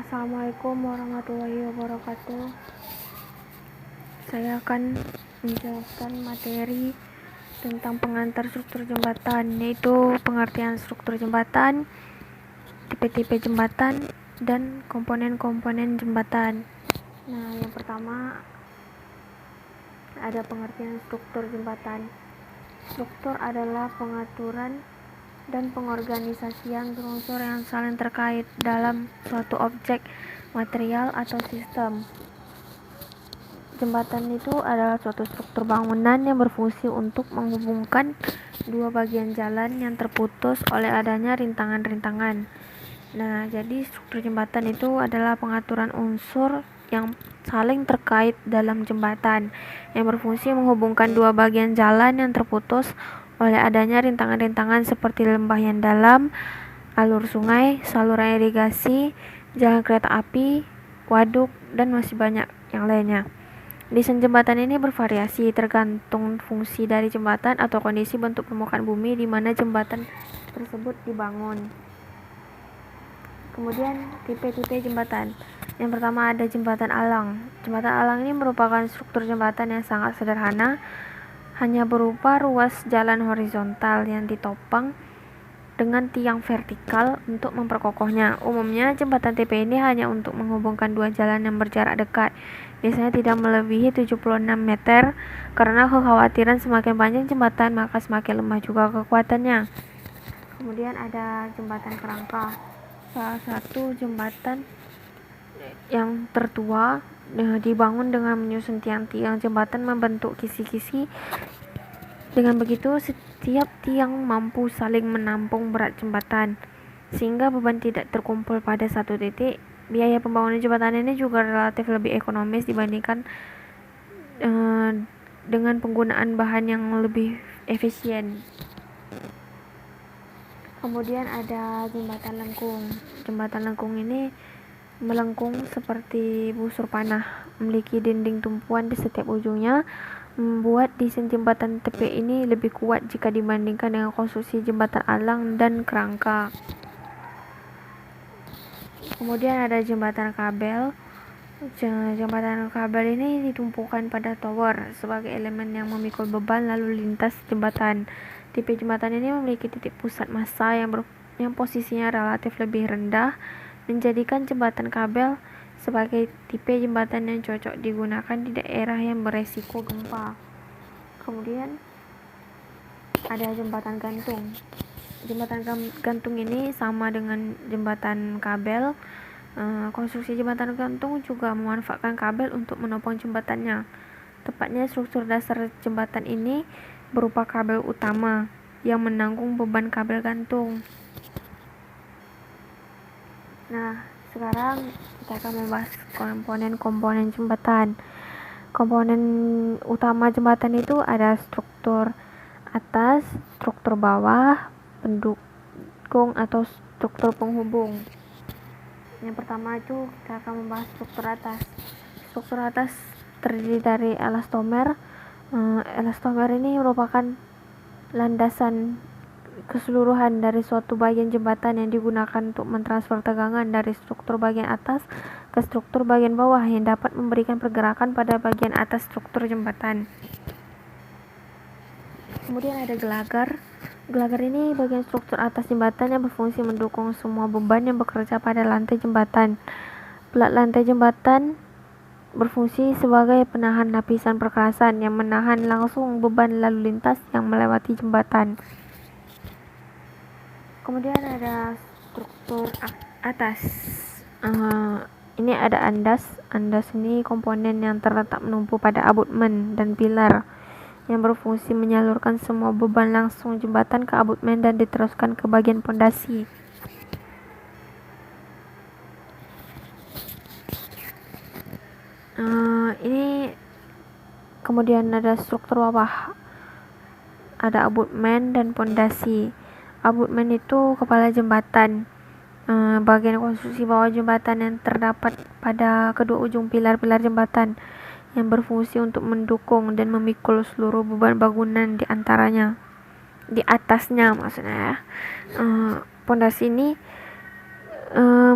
Assalamualaikum warahmatullahi wabarakatuh. Saya akan menjelaskan materi tentang pengantar struktur jembatan, yaitu pengertian struktur jembatan, tipe-tipe jembatan, dan komponen-komponen jembatan. Nah, yang pertama ada pengertian struktur jembatan. Struktur adalah pengaturan dan pengorganisasian unsur yang saling terkait dalam suatu objek, material, atau sistem. Jembatan itu adalah suatu struktur bangunan yang berfungsi untuk menghubungkan dua bagian jalan yang terputus oleh adanya rintangan-rintangan. Nah, jadi struktur jembatan itu adalah pengaturan unsur yang saling terkait dalam jembatan yang berfungsi menghubungkan dua bagian jalan yang terputus oleh adanya rintangan-rintangan seperti lembah yang dalam, alur sungai, saluran irigasi, jalan kereta api, waduk, dan masih banyak yang lainnya. Desain jembatan ini bervariasi tergantung fungsi dari jembatan atau kondisi bentuk permukaan bumi di mana jembatan tersebut dibangun. Kemudian tipe-tipe jembatan. Yang pertama ada jembatan alang. Jembatan alang ini merupakan struktur jembatan yang sangat sederhana, hanya berupa ruas jalan horizontal yang ditopang dengan tiang vertikal untuk memperkokohnya. Umumnya jembatan tipe ini hanya untuk menghubungkan dua jalan yang berjarak dekat, biasanya tidak melebihi 76 meter, karena kekhawatiran semakin panjang jembatan maka semakin lemah juga kekuatannya. Kemudian ada jembatan kerangka, salah satu jembatan yang tertua, dibangun dengan menyusun tiang-tiang jembatan membentuk kisi-kisi. Dengan begitu setiap tiang mampu saling menampung berat jembatan sehingga beban tidak terkumpul pada satu titik. Biaya pembangunan jembatan ini juga relatif lebih ekonomis dibandingkan dengan penggunaan bahan yang lebih efisien. Kemudian ada jembatan lengkung. Jembatan lengkung ini melengkung seperti busur panah, memiliki dinding tumpuan di setiap ujungnya, membuat desain jembatan tepi ini lebih kuat jika dibandingkan dengan konstruksi jembatan alang dan kerangka. Kemudian ada jembatan kabel. Jembatan kabel ini ditumpukan pada tower sebagai elemen yang memikul beban lalu lintas jembatan. Tipe jembatan ini memiliki titik pusat massa yang posisinya relatif lebih rendah, menjadikan jembatan kabel sebagai tipe jembatan yang cocok digunakan di daerah yang beresiko gempa. Kemudian ada jembatan gantung. Jembatan gantung ini sama dengan jembatan kabel. Konstruksi jembatan gantung juga memanfaatkan kabel untuk menopang jembatannya. Tepatnya struktur dasar jembatan ini berupa kabel utama yang menanggung beban kabel gantung. Nah, sekarang kita akan membahas komponen-komponen jembatan. Komponen utama jembatan itu ada struktur atas, struktur bawah, pendukung atau struktur penghubung. Yang pertama itu kita akan membahas struktur atas. Struktur atas terdiri dari elastomer. Elastomer ini merupakan landasan keseluruhan dari suatu bagian jembatan yang digunakan untuk mentransfer tegangan dari struktur bagian atas ke struktur bagian bawah yang dapat memberikan pergerakan pada bagian atas struktur jembatan. Kemudian ada gelagar. Gelagar ini bagian struktur atas jembatan yang berfungsi mendukung semua beban yang bekerja pada lantai jembatan. Pelat lantai jembatan berfungsi sebagai penahan lapisan perkerasan yang menahan langsung beban lalu lintas yang melewati jembatan. Kemudian ada struktur atas. Ini ada andas. Andas ini komponen yang terletak menumpu pada abutmen dan pilar yang berfungsi menyalurkan semua beban langsung jembatan ke abutmen dan diteruskan ke bagian pondasi. Ini kemudian ada struktur bawah, ada abutmen dan pondasi. Abutmen itu kepala jembatan, bagian konstruksi bawah jembatan yang terdapat pada kedua ujung pilar-pilar jembatan yang berfungsi untuk mendukung dan memikul seluruh beban bangunan di antaranya, di atasnya maksudnya ya. Pondasi ini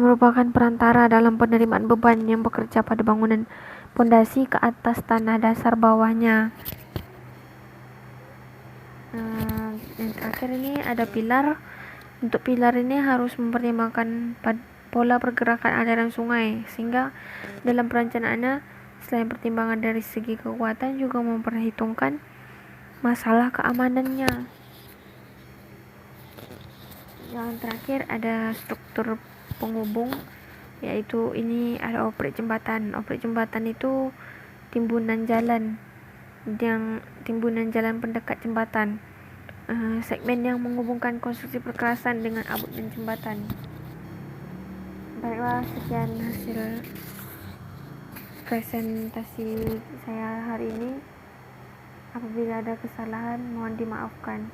merupakan perantara dalam penerimaan beban yang bekerja pada bangunan pondasi ke atas tanah dasar bawahnya. Yang terakhir ini ada pilar. Untuk pilar ini harus mempertimbangkan pola pergerakan aliran sungai, sehingga dalam perencanaannya selain pertimbangan dari segi kekuatan juga memperhitungkan masalah keamanannya. Yang terakhir ada struktur penghubung, yaitu ini ada oprek jembatan. Oprek jembatan itu timbunan jalan pendekat jembatan, segmen yang menghubungkan konstruksi perkerasan dengan abut dan jembatan. Baiklah, sekian hasil presentasi saya hari ini. Apabila ada kesalahan, mohon dimaafkan.